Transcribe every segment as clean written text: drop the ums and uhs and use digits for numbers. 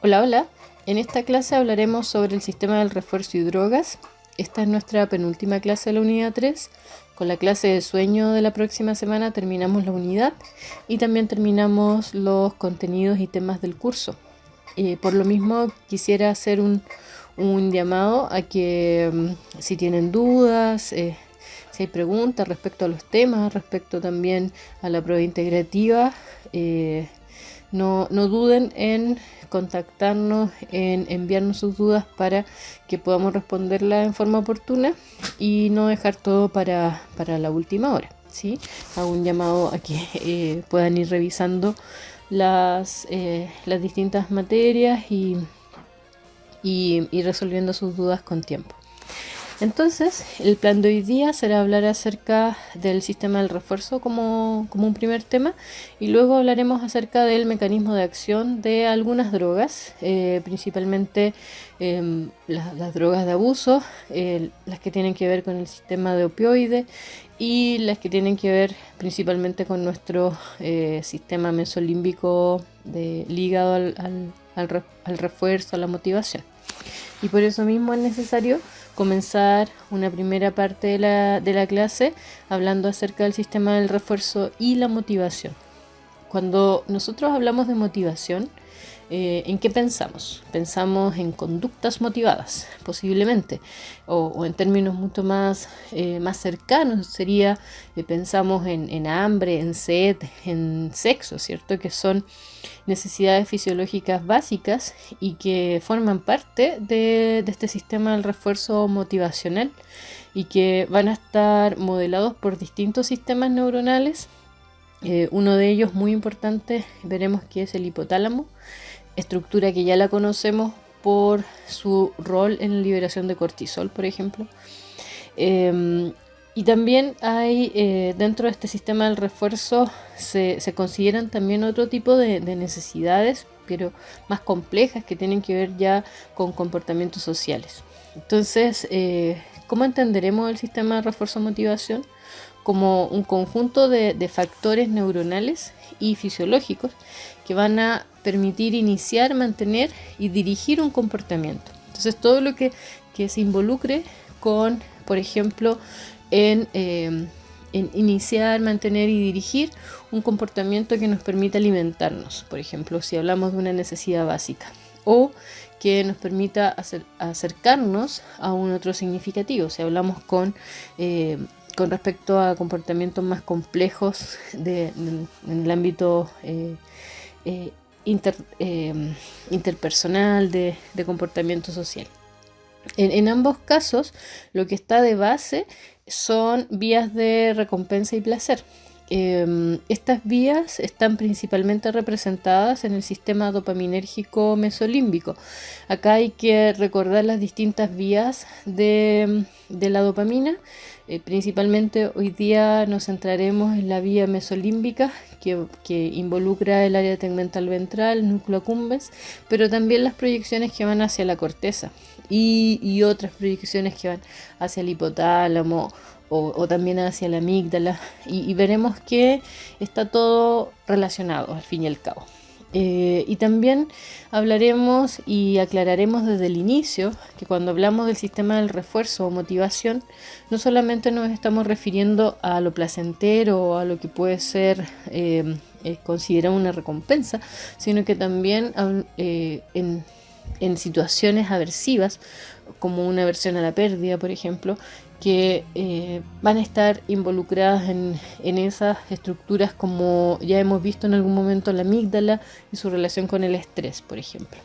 Hola, hola. En esta clase hablaremos sobre el sistema del refuerzo y drogas. Esta es nuestra penúltima clase de la unidad 3. Con la clase de sueño de la próxima semana terminamos la unidad y también terminamos los contenidos y temas del curso. Por lo mismo quisiera hacer un llamado a que si tienen dudas, si hay preguntas respecto a los temas, respecto también a la prueba integrativa, no duden en contactarnos, en enviarnos sus dudas para que podamos responderlas en forma oportuna y no dejar todo para la última hora, ¿sí? Hago un llamado a que puedan ir revisando las distintas materias y resolviendo sus dudas con tiempo. Entonces, el plan de hoy día será hablar acerca del sistema del refuerzo como un primer tema y luego hablaremos acerca del mecanismo de acción de algunas drogas, principalmente las drogas de abuso, las que tienen que ver con el sistema de opioides y las que tienen que ver principalmente con nuestro sistema mesolímbico ligado al refuerzo, a la motivación. Y por eso mismo es necesario comenzar una primera parte de la clase hablando acerca del sistema del refuerzo y la motivación. Cuando nosotros hablamos de motivación, ¿en qué pensamos? Pensamos en conductas motivadas, posiblemente, o en términos mucho más cercanos sería, pensamos en hambre, en sed, en sexo, ¿cierto? Que son necesidades fisiológicas básicas y que forman parte de este sistema del refuerzo motivacional y que van a estar modelados por distintos sistemas neuronales. Uno de ellos muy importante veremos que es el hipotálamo, estructura que ya la conocemos por su rol en la liberación de cortisol, por ejemplo. Y también hay dentro de este sistema del refuerzo se consideran también otro tipo de necesidades, pero más complejas, que tienen que ver ya con comportamientos sociales. Entonces, ¿cómo entenderemos el sistema de refuerzo-motivación? Como un conjunto de factores neuronales y fisiológicos que van a permitir iniciar, mantener y dirigir un comportamiento. Entonces, todo lo que se involucre con, por ejemplo, en iniciar, mantener y dirigir un comportamiento que nos permita alimentarnos, por ejemplo, si hablamos de una necesidad básica, o que nos permita acercarnos a un otro significativo, si hablamos con respecto a comportamientos más complejos en el ámbito interpersonal, de comportamiento social. En ambos casos, lo que está de base son vías de recompensa y placer. Estas vías están principalmente representadas en el sistema dopaminérgico mesolímbico. Acá hay que recordar las distintas vías de la dopamina. Principalmente hoy día nos centraremos en la vía mesolímbica que involucra el área tegmental ventral, el núcleo accumbens, pero también las proyecciones que van hacia la corteza y otras proyecciones que van hacia el hipotálamo o también hacia la amígdala, y veremos que está todo relacionado al fin y al cabo. Y también hablaremos y aclararemos desde el inicio que cuando hablamos del sistema del refuerzo o motivación, no solamente nos estamos refiriendo a lo placentero o a lo que puede ser considerado una recompensa, sino que también en situaciones aversivas, como una aversión a la pérdida, por ejemplo, que van a estar involucradas en esas estructuras, como ya hemos visto en algún momento la amígdala y su relación con el estrés, por ejemplo.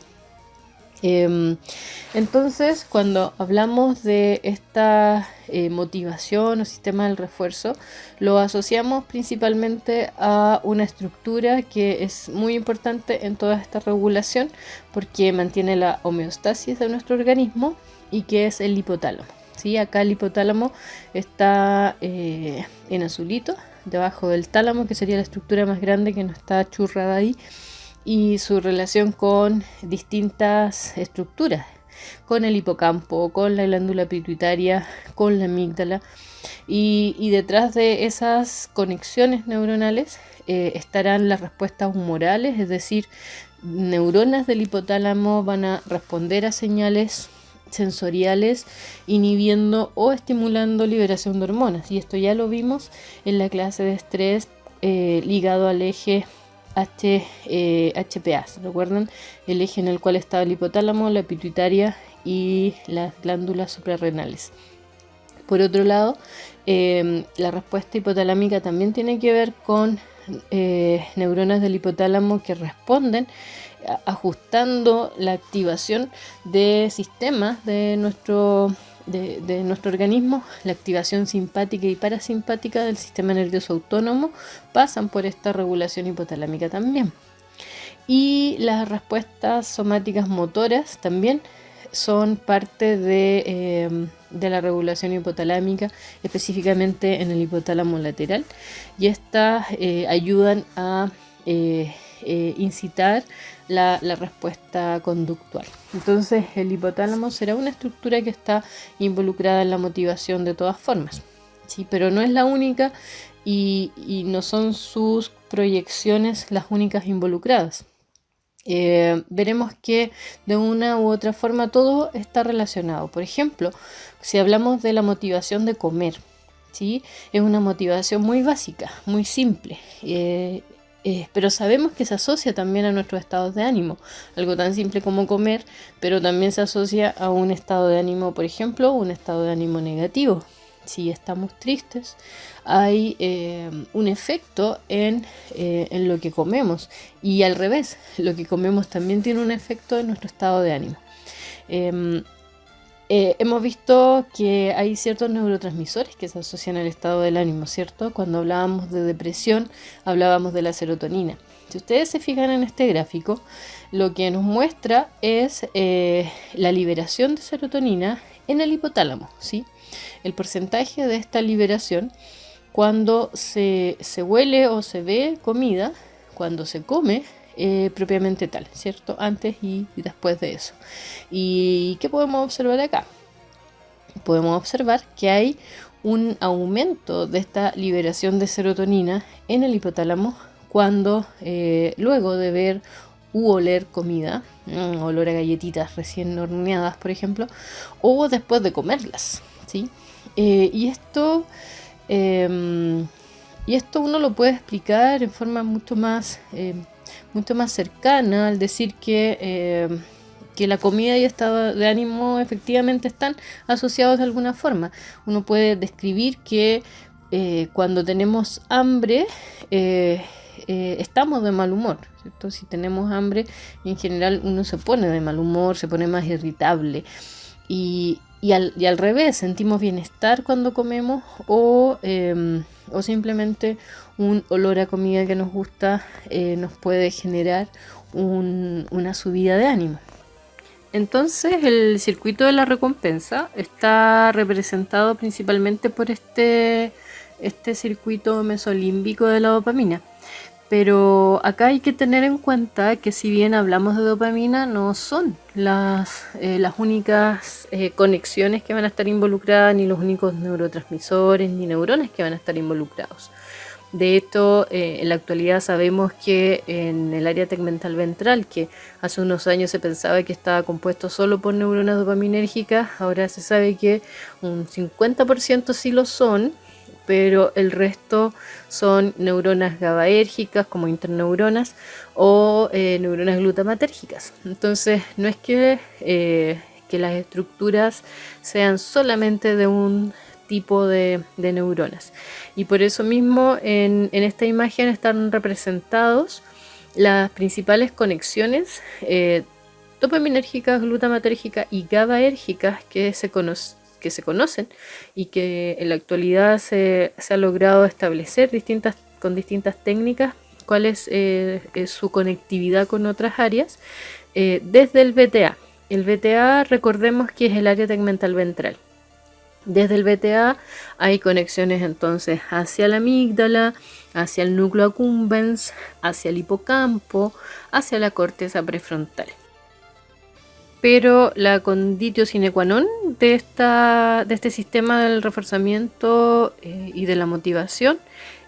Entonces, cuando hablamos de esta motivación o sistema del refuerzo, lo asociamos principalmente a una estructura que es muy importante en toda esta regulación porque mantiene la homeostasis de nuestro organismo, y que es el hipotálamo. ¿Sí? Acá el hipotálamo está en azulito, debajo del tálamo, que sería la estructura más grande que no está churrada ahí, y su relación con distintas estructuras, con el hipocampo, con la glándula pituitaria, con la amígdala, y detrás de esas conexiones neuronales estarán las respuestas humorales, es decir, neuronas del hipotálamo van a responder a señales sensoriales inhibiendo o estimulando liberación de hormonas, y esto ya lo vimos en la clase de estrés ligado al eje HPA. ¿Se recuerdan? El eje en el cual estaba el hipotálamo, la pituitaria y las glándulas suprarrenales. Por otro lado, la respuesta hipotalámica también tiene que ver con neuronas del hipotálamo que responden ajustando la activación de sistemas de nuestro organismo. La activación simpática y parasimpática del sistema nervioso autónomo pasan por esta regulación hipotalámica también. Y las respuestas somáticas motoras también son parte de la regulación hipotalámica, específicamente en el hipotálamo lateral, y estas ayudan a incitar la respuesta conductual. Entonces el hipotálamo será una estructura que está involucrada en la motivación de todas formas, ¿sí? Pero no es la única y no son sus proyecciones las únicas involucradas. Veremos que de una u otra forma todo está relacionado. Por ejemplo, si hablamos de la motivación de comer, ¿sí? Es una motivación muy básica, muy simple, pero sabemos que se asocia también a nuestros estados de ánimo. Algo tan simple como comer, pero también se asocia a un estado de ánimo, por ejemplo, un estado de ánimo negativo. Si estamos tristes, hay un efecto en lo que comemos, y al revés, lo que comemos también tiene un efecto en nuestro estado de ánimo. Hemos visto que hay ciertos neurotransmisores que se asocian al estado del ánimo, ¿cierto? Cuando hablábamos de depresión, hablábamos de la serotonina. Si ustedes se fijan en este gráfico, lo que nos muestra es la liberación de serotonina en el hipotálamo, ¿sí? El porcentaje de esta liberación cuando se huele o se ve comida, cuando se come propiamente tal, ¿cierto? Antes y después de eso. ¿Y qué podemos observar acá? Podemos observar que hay un aumento de esta liberación de serotonina en el hipotálamo cuando luego de ver u oler comida, olor a galletitas recién horneadas, por ejemplo, o después de comerlas, ¿sí? Y esto uno lo puede explicar en forma mucho más cercana al decir que la comida y estado de ánimo efectivamente están asociados de alguna forma. Uno puede describir que cuando tenemos hambre estamos de mal humor, ¿cierto? Si tenemos hambre, en general uno se pone de mal humor, se pone más irritable. Y al revés, sentimos bienestar cuando comemos o simplemente un olor a comida que nos gusta nos puede generar una subida de ánimo. Entonces el circuito de la recompensa está representado principalmente por este circuito mesolímbico de la dopamina. Pero acá hay que tener en cuenta que si bien hablamos de dopamina, no son las únicas conexiones que van a estar involucradas, ni los únicos neurotransmisores, ni neuronas que van a estar involucrados. De hecho, en la actualidad sabemos que en el área tegmental ventral, que hace unos años se pensaba que estaba compuesto solo por neuronas dopaminérgicas, ahora se sabe que un 50% sí lo son, pero el resto son neuronas GABAérgicas como interneuronas o neuronas glutamatérgicas. Entonces no es que las estructuras sean solamente de un tipo de neuronas, y por eso mismo en esta imagen están representados las principales conexiones dopaminérgicas, glutamatérgicas y GABAérgicas que se conocen y que en la actualidad se ha logrado establecer con distintas técnicas cuál es su conectividad con otras áreas desde el VTA. El VTA, recordemos que es el área tegmental ventral. Desde el VTA hay conexiones entonces hacia la amígdala, hacia el núcleo accumbens, hacia el hipocampo, hacia la corteza prefrontal. Pero la conditio sine qua non de este sistema del reforzamiento y de la motivación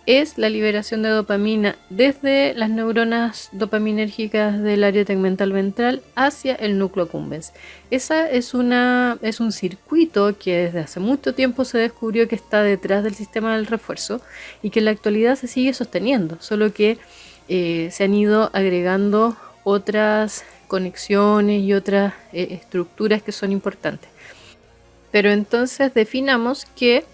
es la liberación de dopamina desde las neuronas dopaminérgicas del área tegmental ventral hacia el núcleo accumbens. Esa es un circuito que desde hace mucho tiempo se descubrió que está detrás del sistema del refuerzo y que en la actualidad se sigue sosteniendo, solo que se han ido agregando otras conexiones y otras estructuras que son importantes. Pero entonces definamos que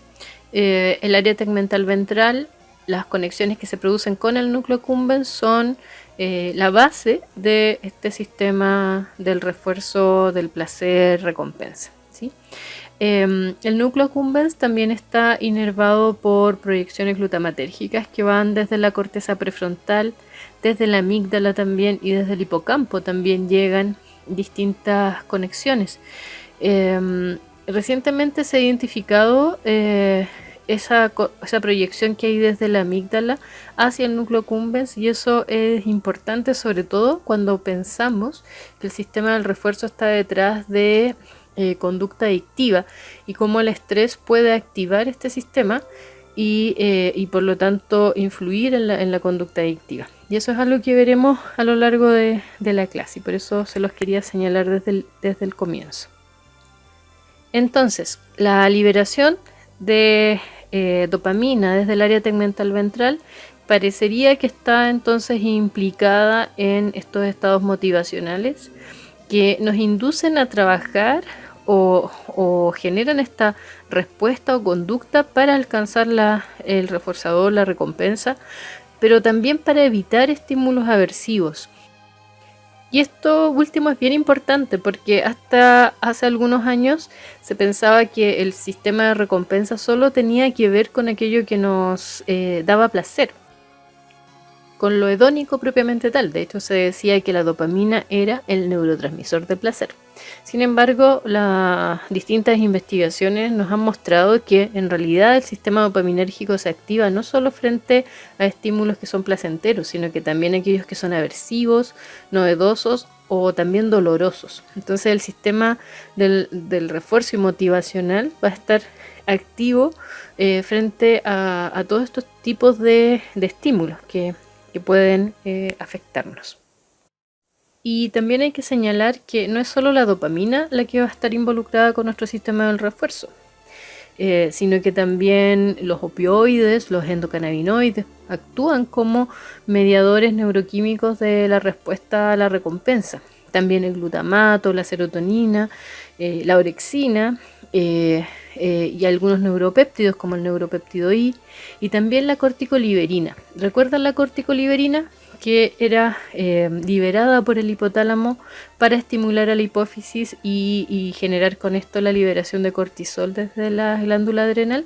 el área tegmental ventral, las conexiones que se producen con el núcleo accumbens son la base de este sistema del refuerzo del placer recompensa, ¿sí? El núcleo accumbens también está inervado por proyecciones glutamatérgicas que van desde la corteza prefrontal, desde la amígdala también y desde el hipocampo también llegan distintas conexiones. Recientemente se ha identificado esa proyección que hay desde la amígdala hacia el núcleo accumbens, y eso es importante sobre todo cuando pensamos que el sistema del refuerzo está detrás de conducta adictiva y cómo el estrés puede activar este sistema y por lo tanto influir en la conducta adictiva. Y eso es algo que veremos a lo largo de la clase, y por eso se los quería señalar desde el comienzo. Entonces, la liberación de dopamina desde el área tegmental ventral parecería que está entonces implicada en estos estados motivacionales que nos inducen a trabajar o generan esta respuesta o conducta para alcanzar el reforzador, la recompensa, pero también para evitar estímulos aversivos. Y esto último es bien importante porque hasta hace algunos años se pensaba que el sistema de recompensa solo tenía que ver con aquello que nos daba placer, con lo hedónico propiamente tal. De hecho, se decía que la dopamina era el neurotransmisor de placer. Sin embargo, las distintas investigaciones nos han mostrado que en realidad el sistema dopaminérgico se activa no solo frente a estímulos que son placenteros, sino que también aquellos que son aversivos, novedosos o también dolorosos. Entonces el sistema del refuerzo y motivacional va a estar activo frente a todos estos tipos de estímulos que pueden afectarnos. Y también hay que señalar que no es solo la dopamina la que va a estar involucrada con nuestro sistema del refuerzo, sino que también los opioides, los endocannabinoides, actúan como mediadores neuroquímicos de la respuesta a la recompensa. También el glutamato, la serotonina, la orexina y algunos neuropéptidos como el neuropéptido I y también la corticoliberina. ¿Recuerdan la corticoliberina? Que era liberada por el hipotálamo para estimular a la hipófisis y generar con esto la liberación de cortisol desde la glándula adrenal.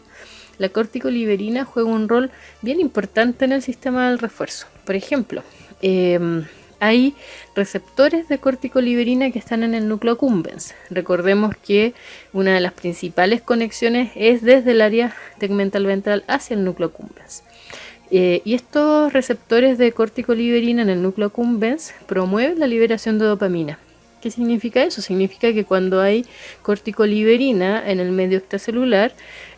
La corticoliberina juega un rol bien importante en el sistema del refuerzo. Por ejemplo, hay receptores de corticoliberina que están en el núcleo accumbens. Recordemos que una de las principales conexiones es desde el área tegmental ventral hacia el núcleo accumbens. Y estos receptores de corticoliberina en el núcleo accumbens promueven la liberación de dopamina. ¿Qué significa eso? Significa que cuando hay corticoliberina en el medio extracelular,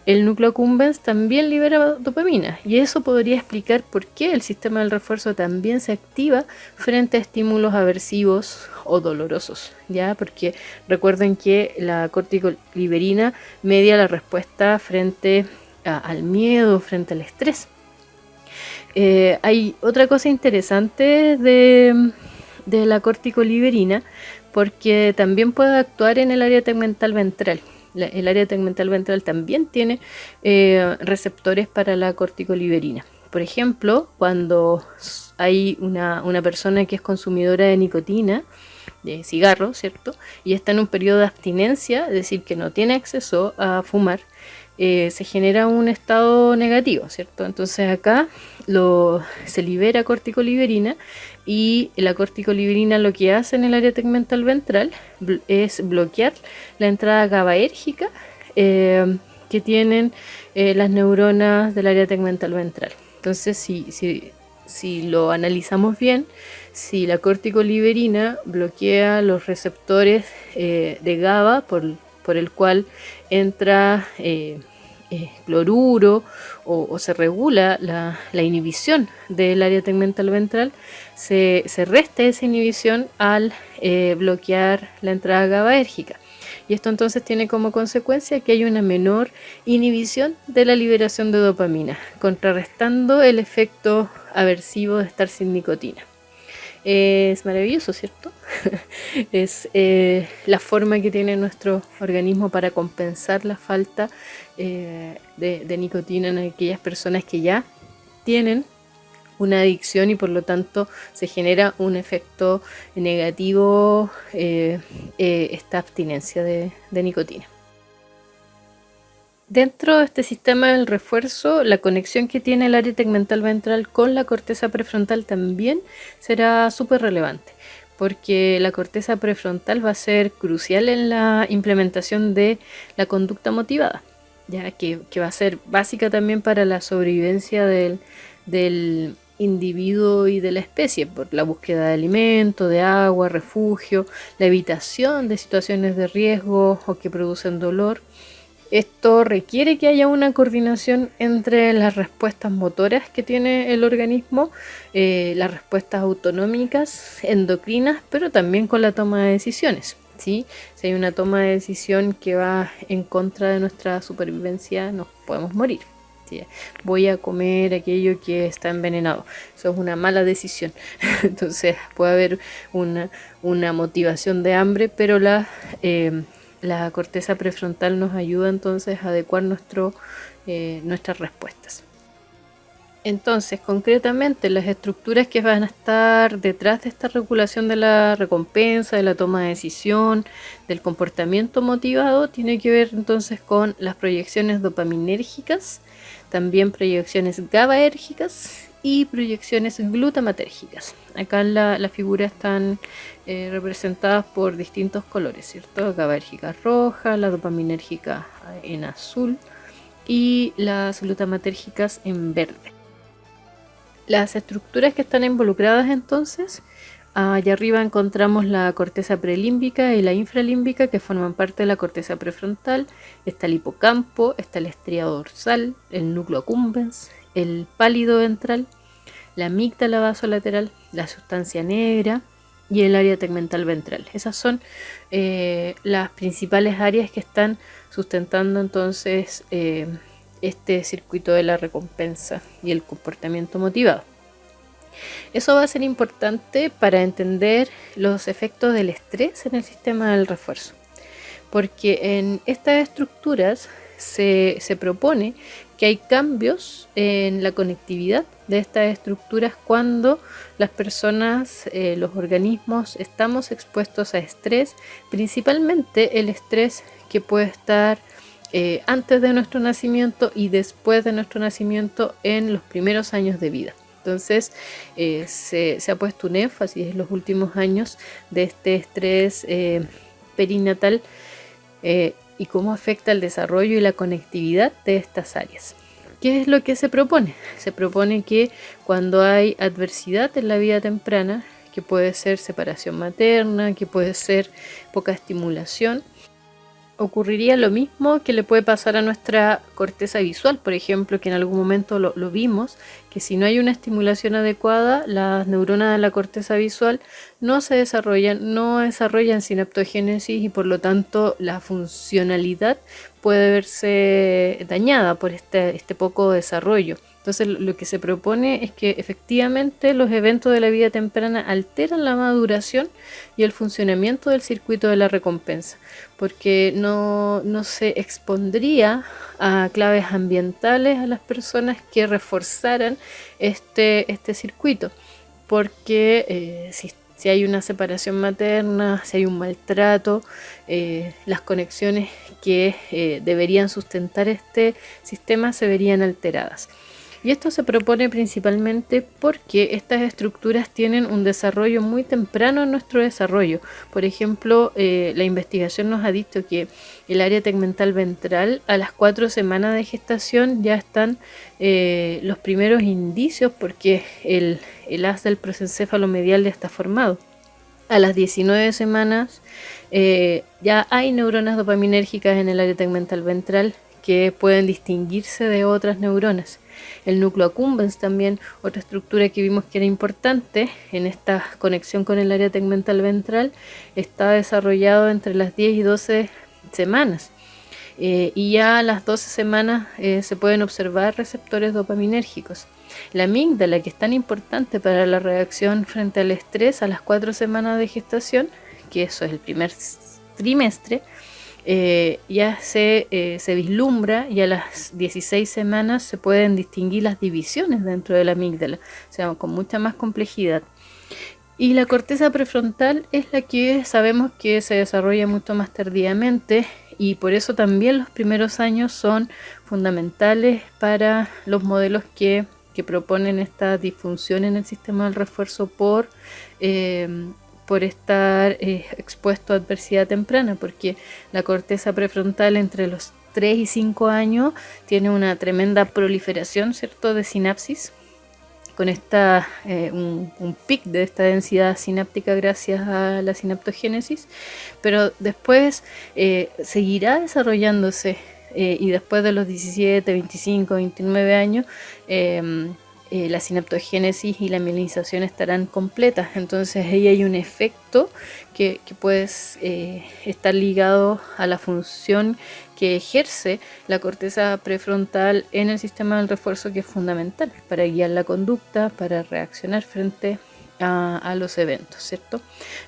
el núcleo accumbens también libera dopamina. Y eso podría explicar por qué el sistema del refuerzo también se activa frente a estímulos aversivos o dolorosos, ¿ya? Porque recuerden que la corticoliberina media la respuesta frente al miedo, frente al estrés. Hay otra cosa interesante de la corticoliberina, porque también puede actuar en el área tegmental ventral. El área tegmental ventral también tiene receptores para la corticoliberina. Por ejemplo, cuando hay una persona que es consumidora de nicotina, de cigarro, ¿cierto? Y está en un periodo de abstinencia, es decir, que no tiene acceso a fumar, se genera un estado negativo, ¿cierto? Entonces acá se libera corticoliberina y la corticoliberina lo que hace en el área tegmental ventral es bloquear la entrada GABAérgica que tienen las neuronas del área tegmental ventral. Entonces si lo analizamos bien, si la corticoliberina bloquea los receptores de GABA por el cual entra cloruro o se regula la inhibición del área tegmental ventral, se resta esa inhibición al bloquear la entrada GABAérgica. Y esto entonces tiene como consecuencia que hay una menor inhibición de la liberación de dopamina, contrarrestando el efecto aversivo de estar sin nicotina. Es maravilloso, ¿cierto? Es la forma que tiene nuestro organismo para compensar la falta de nicotina en aquellas personas que ya tienen una adicción y por lo tanto se genera un efecto negativo esta abstinencia de nicotina. Dentro de este sistema del refuerzo, la conexión que tiene el área tegmental ventral con la corteza prefrontal también será súper relevante, porque la corteza prefrontal va a ser crucial en la implementación de la conducta motivada, ya que va a ser básica también para la sobrevivencia del individuo y de la especie, por la búsqueda de alimento, de agua, refugio, la evitación de situaciones de riesgo o que producen dolor. Esto requiere que haya una coordinación entre las respuestas motoras que tiene el organismo, las respuestas autonómicas, endocrinas, pero también con la toma de decisiones, ¿sí? Si hay una toma de decisión que va en contra de nuestra supervivencia, nos podemos morir. ¿Sí? Voy a comer aquello que está envenenado. Eso es una mala decisión. Entonces puede haber una motivación de hambre, pero la corteza prefrontal nos ayuda entonces a adecuar nuestras respuestas. Entonces, concretamente, las estructuras que van a estar detrás de esta regulación de la recompensa, de la toma de decisión, del comportamiento motivado, tiene que ver entonces con las proyecciones dopaminérgicas, también proyecciones GABAérgicas y proyecciones glutamatérgicas. Acá en la figura están representadas por distintos colores, ¿cierto? GABAérgica roja, la dopaminérgica en azul y las glutamatérgicas en verde. Las estructuras que están involucradas entonces, allá arriba encontramos la corteza prelímbica y la infralímbica que forman parte de la corteza prefrontal. Está el hipocampo, está el estriado dorsal, el núcleo accumbens, el pálido ventral, la amígdala basolateral, la sustancia negra y el área tegmental ventral. Esas son las principales áreas que están sustentando entonces este circuito de la recompensa y el comportamiento motivado. Eso va a ser importante para entender los efectos del estrés en el sistema del refuerzo, porque en estas estructuras se propone que hay cambios en la conectividad de estas estructuras cuando las personas, los organismos, estamos expuestos a estrés, principalmente el estrés que puede estar antes de nuestro nacimiento y después de nuestro nacimiento en los primeros años de vida. Entonces se ha puesto un énfasis en los últimos años de este estrés perinatal y cómo afecta el desarrollo y la conectividad de estas áreas. ¿Qué es lo que se propone? Se propone que cuando hay adversidad en la vida temprana, que puede ser separación materna, que puede ser poca estimulación, ocurriría lo mismo que le puede pasar a nuestra corteza visual, por ejemplo, que en algún momento lo vimos, que si no hay una estimulación adecuada, las neuronas de la corteza visual no desarrollan sinaptogénesis y por lo tanto la funcionalidad puede verse dañada por este poco desarrollo. Entonces lo que se propone es que efectivamente los eventos de la vida temprana alteran la maduración y el funcionamiento del circuito de la recompensa, porque no se expondría a claves ambientales a las personas que reforzaran este circuito, porque si hay una separación materna, si hay un maltrato, las conexiones que deberían sustentar este sistema se verían alteradas. Y esto se propone principalmente porque estas estructuras tienen un desarrollo muy temprano en nuestro desarrollo. Por ejemplo, la investigación nos ha dicho que el área tegmental ventral a las 4 semanas de gestación ya están los primeros indicios porque el haz del prosencéfalo medial ya está formado. A las 19 semanas ya hay neuronas dopaminérgicas en el área tegmental ventral que pueden distinguirse de otras neuronas. El núcleo accumbens también, otra estructura que vimos que era importante en esta conexión con el área tegmental ventral, está desarrollado entre las 10 y 12 semanas. Y ya a las 12 semanas se pueden observar receptores dopaminérgicos. La amígdala, que es tan importante para la reacción frente al estrés a las 4 semanas de gestación, que eso es el primer trimestre, ya se vislumbra, y a las 16 semanas se pueden distinguir las divisiones dentro de la amígdala, o sea, con mucha más complejidad. Y la corteza prefrontal es la que sabemos que se desarrolla mucho más tardíamente, y por eso también los primeros años son fundamentales para los modelos que proponen esta disfunción en el sistema del refuerzo por estar expuesto a adversidad temprana, porque la corteza prefrontal entre los 3 y 5 años tiene una tremenda proliferación, ¿cierto?, de sinapsis, con un pic de esta densidad sináptica gracias a la sinaptogénesis, pero después seguirá desarrollándose, y después de los 17, 25, 29 años, la sinaptogénesis y la mielinización estarán completas. Entonces ahí hay un efecto que puede estar ligado a la función que ejerce la corteza prefrontal en el sistema del refuerzo, que es fundamental para guiar la conducta, para reaccionar frente a los eventos, ¿cierto?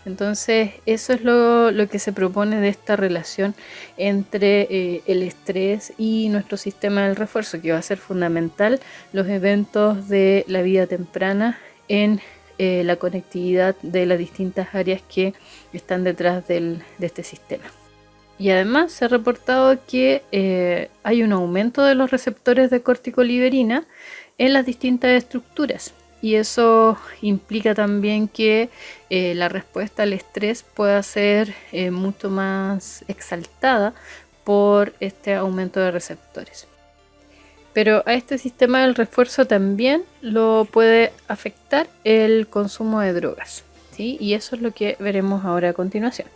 Entonces eso es lo que se propone de esta relación entre el estrés y nuestro sistema del refuerzo, que va a ser fundamental los eventos de la vida temprana en la conectividad de las distintas áreas que están detrás de este sistema. Y además se ha reportado que hay un aumento de los receptores de corticoliberina en las distintas estructuras, y eso implica también que la respuesta al estrés pueda ser mucho más exaltada por este aumento de receptores. Pero a este sistema del refuerzo también lo puede afectar el consumo de drogas, ¿sí? Y eso es lo que veremos ahora a continuación.